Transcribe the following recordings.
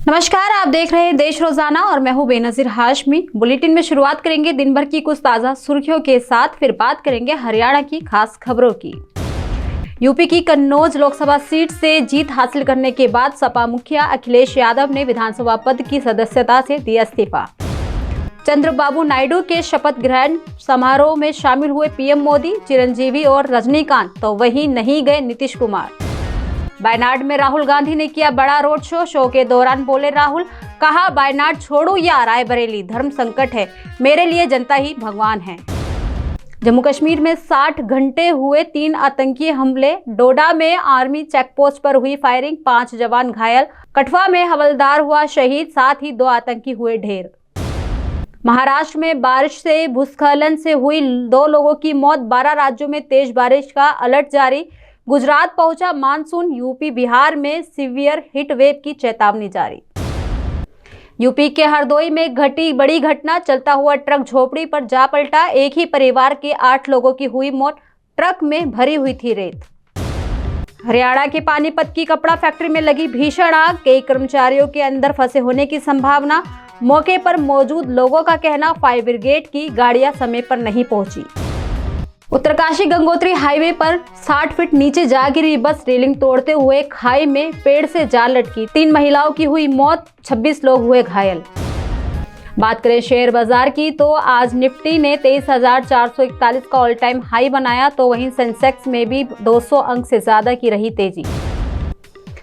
नमस्कार, आप देख रहे हैं देश रोजाना और मैं हूं बेनजीर हाशमी। बुलेटिन में शुरुआत करेंगे दिन भर की कुछ ताजा सुर्खियों के साथ, फिर बात करेंगे हरियाणा की खास खबरों की। यूपी की कन्नौज लोकसभा सीट से जीत हासिल करने के बाद सपा मुखिया अखिलेश यादव ने विधानसभा पद की सदस्यता से दिया इस्तीफा। चंद्रबाबू नायडू के शपथ ग्रहण समारोह में शामिल हुए पीएम मोदी, चिरंजीवी और रजनीकांत, तो वहीं नहीं गए नीतीश कुमार। वायनाड में राहुल गांधी ने किया बड़ा रोड शो के दौरान बोले राहुल, कहा वायनाड छोड़ो या रायबरेली, धर्म संकट है, मेरे लिए जनता ही भगवान है। जम्मू कश्मीर में 60 घंटे हुए 3 आतंकी हमले, डोडा में आर्मी चेकपोस्ट पर हुई फायरिंग, 5 जवान घायल, कठवा में हवलदार हुआ शहीद, साथ ही 2 आतंकी हुए ढेर। महाराष्ट्र में बारिश से भूस्खलन से हुई 2 लोगों की मौत, 12 राज्यों में तेज बारिश का अलर्ट जारी। गुजरात पहुंचा मानसून, यूपी बिहार में सीवियर हीट वेव की चेतावनी जारी। यूपी के हरदोई में घटी बड़ी घटना, चलता हुआ ट्रक झोपड़ी पर जा पलटा, एक ही परिवार के 8 लोगों की हुई मौत, ट्रक में भरी हुई थी रेत। हरियाणा के पानीपत की कपड़ा फैक्ट्री में लगी भीषण आग, कई कर्मचारियों के अंदर फंसे होने की संभावना। मौके पर मौजूद लोगों का कहना, फायर ब्रिगेड की गाड़ियां समय पर नहीं पहुंची। उत्तरकाशी गंगोत्री हाईवे पर 60 फीट नीचे जा गिरी बस, रेलिंग तोड़ते हुए खाई में पेड़ से जा लटकी, 3 महिलाओं की हुई मौत, 26 लोग हुए घायल। बात करें शेयर बाजार की तो आज निफ्टी ने 23,441 का ऑल टाइम हाई बनाया, तो वहीं सेंसेक्स में भी 200 अंक से ज्यादा की रही तेजी।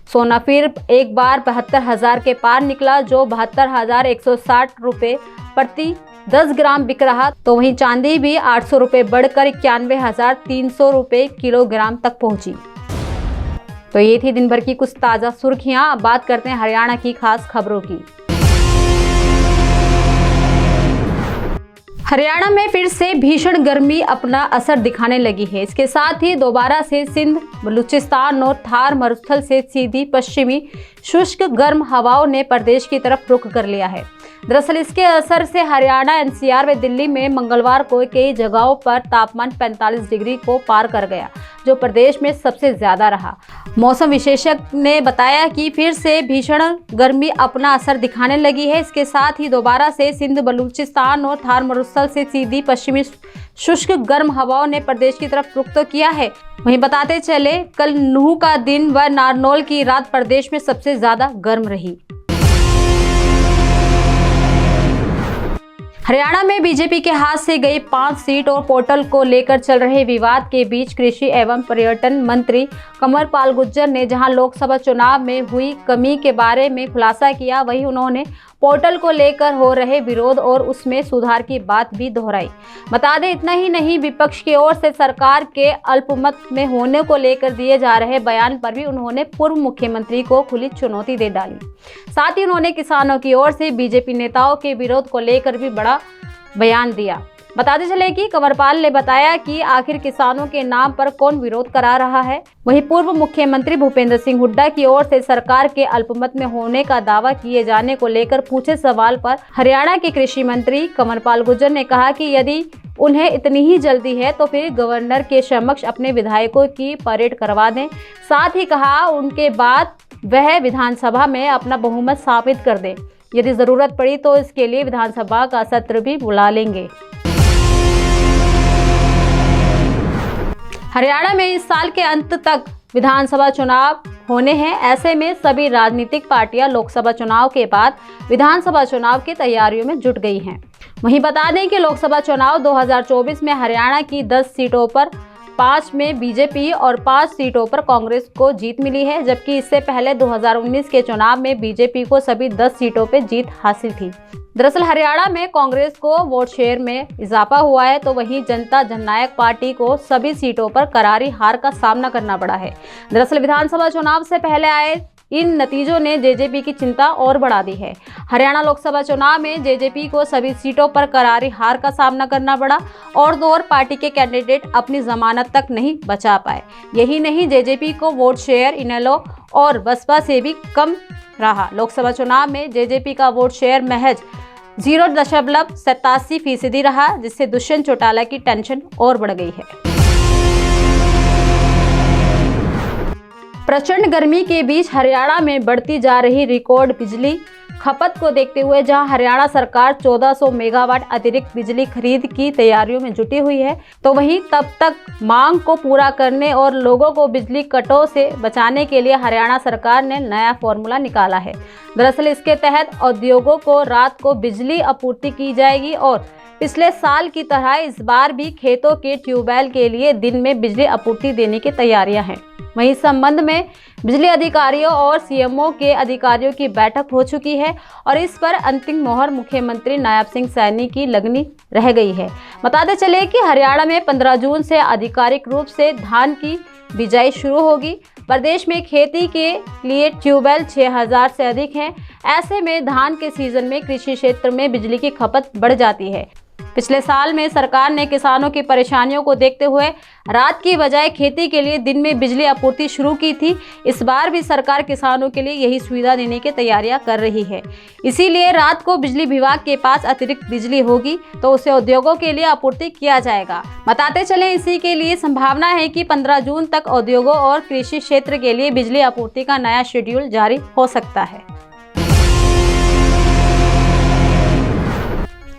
सोना फिर एक बार 72,000 के पार निकला, जो 72,160 रुपए प्रति 10 ग्राम बिक रहा, तो वहीं चांदी भी 800 रुपए बढ़कर 91,300 रुपए किलोग्राम तक पहुंची। तो ये थी दिन भर की कुछ ताजा सुर्खियां। अब बात करते हैं हरियाणा की खास खबरों की। हरियाणा में फिर से भीषण गर्मी अपना असर दिखाने लगी है। इसके साथ ही दोबारा से सिंध, बलूचिस्तान और थार मरुस्थल से सीधी पश्चिमी शुष्क गर्म हवाओं ने प्रदेश की तरफ रुख कर लिया है। दरअसल इसके असर से हरियाणा, एनसीआर व दिल्ली में मंगलवार को कई जगहों पर तापमान 45 डिग्री को पार कर गया, जो प्रदेश में सबसे ज्यादा रहा। मौसम विशेषज्ञ ने बताया कि फिर से भीषण गर्मी अपना असर दिखाने लगी है। इसके साथ ही दोबारा से सिंध, बलूचिस्तान और थार मरुस्थल से सीधी पश्चिमी शुष्क गर्म हवाओं ने प्रदेश की तरफ रुख तो किया है। वहीं बताते चले, कल नूह का दिन व नारनौल की रात प्रदेश में सबसे ज्यादा गर्म रही। हरियाणा में बीजेपी के हाथ से गई 5 सीट और पोर्टल को लेकर चल रहे विवाद के बीच कृषि एवं पर्यटन मंत्री कंवरपाल गुर्जर ने जहां लोकसभा चुनाव में हुई कमी के बारे में खुलासा किया, वहीं उन्होंने पोर्टल को लेकर हो रहे विरोध और उसमें सुधार की बात भी दोहराई। बता दें, इतना ही नहीं, विपक्ष की ओर से सरकार के अल्पमत में होने को लेकर दिए जा रहे बयान पर भी उन्होंने पूर्व मुख्यमंत्री को खुली चुनौती दे डाली। साथ ही उन्होंने किसानों की ओर से बीजेपी नेताओं के विरोध को लेकर भी बड़ा बयान दिया। बताते चले कि कंवरपाल ने बताया कि आखिर किसानों के नाम पर कौन विरोध करा रहा है। वहीं पूर्व मुख्यमंत्री भूपेंद्र सिंह हुड्डा की ओर से सरकार के अल्पमत में होने का दावा किए जाने को लेकर पूछे सवाल पर हरियाणा के कृषि मंत्री कंवरपाल गुर्जर ने कहा कि यदि उन्हें इतनी ही जल्दी है तो फिर गवर्नर के समक्ष अपने विधायकों की परेड करवा दें। साथ ही कहा, उनके बाद वह विधानसभा में अपना बहुमत साबित कर दें। यदि जरूरत पड़ी तो इसके लिए विधानसभा का सत्र भी बुला लेंगे। हरियाणा में इस साल के अंत तक विधानसभा चुनाव होने हैं। ऐसे में सभी राजनीतिक पार्टियां लोकसभा चुनाव के बाद विधानसभा चुनाव की तैयारियों में जुट गई हैं। वहीं बता दें कि लोकसभा चुनाव 2024 में हरियाणा की 10 सीटों पर 5 में बीजेपी और 5 सीटों पर कांग्रेस को जीत मिली है, जबकि इससे पहले 2019 के चुनाव में बीजेपी को सभी 10 सीटों पर जीत हासिल थी। दरअसल हरियाणा में कांग्रेस को वोट शेयर में इजाफा हुआ है, तो वहीं जनता जननायक पार्टी को सभी सीटों पर करारी हार का सामना करना पड़ा है। दरअसल विधानसभा चुनाव से पहले आए इन नतीजों ने जेजेपी की चिंता और बढ़ा दी है। हरियाणा लोकसभा चुनाव में जेजेपी को सभी सीटों पर करारी हार का सामना करना पड़ा और 2 और पार्टी के कैंडिडेट अपनी जमानत तक नहीं बचा पाए। यही नहीं, जेजेपी को वोट शेयर इनेलो और बसपा से भी कम रहा। लोकसभा चुनाव में जेजेपी का वोट शेयर महज 0.87% रहा, जिससे दुष्यंत चौटाला की टेंशन और बढ़ गई है। प्रचंड गर्मी के बीच हरियाणा में बढ़ती जा रही रिकॉर्ड बिजली खपत को देखते हुए जहां हरियाणा सरकार 1400 मेगावाट अतिरिक्त बिजली खरीद की तैयारियों में जुटी हुई है, तो वहीं तब तक मांग को पूरा करने और लोगों को बिजली कटों से बचाने के लिए हरियाणा सरकार ने नया फॉर्मूला निकाला है। दरअसल इसके तहत उद्योगों को रात को बिजली आपूर्ति की जाएगी और पिछले साल की तरह इस बार भी खेतों के ट्यूबवेल के लिए दिन में बिजली आपूर्ति देने की तैयारियां हैं। वहीं इस संबंध में बिजली अधिकारियों और सीएमओ के अधिकारियों की बैठक हो चुकी है और इस पर अंतिम मोहर मुख्यमंत्री नायब सिंह सैनी की लगनी रह गई है। बताते चले कि हरियाणा में 15 जून से आधिकारिक रूप से धान की बिजाई शुरू होगी। प्रदेश में खेती के लिए ट्यूबवेल 6000 से अधिक हैं। ऐसे में धान के सीजन में कृषि क्षेत्र में बिजली की खपत बढ़ जाती है। पिछले साल में सरकार ने किसानों की परेशानियों को देखते हुए रात की बजाय खेती के लिए दिन में बिजली आपूर्ति शुरू की थी। इस बार भी सरकार किसानों के लिए यही सुविधा देने की तैयारियां कर रही है। इसीलिए रात को बिजली विभाग के पास अतिरिक्त बिजली होगी तो उसे उद्योगों के लिए आपूर्ति किया जाएगा। बताते चलें इसी के लिए संभावना है कि 15 जून तक उद्योगों और कृषि क्षेत्र के लिए बिजली आपूर्ति का नया शेड्यूल जारी हो सकता है।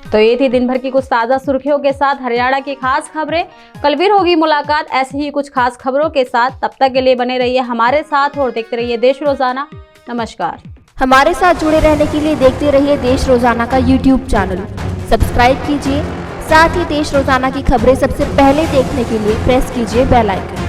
तो ये थी दिन भर की कुछ ताज़ा सुर्खियों के साथ हरियाणा की खास खबरें। कल फिर होगी मुलाकात ऐसी ही कुछ खास खबरों के साथ। तब तक के लिए बने रहिए हमारे साथ और देखते रहिए देश रोजाना। नमस्कार। हमारे साथ जुड़े रहने के लिए देखते रहिए देश रोजाना का YouTube चैनल सब्सक्राइब कीजिए। साथ ही देश रोजाना की खबरें सबसे पहले देखने के लिए प्रेस कीजिए बेल आइकन।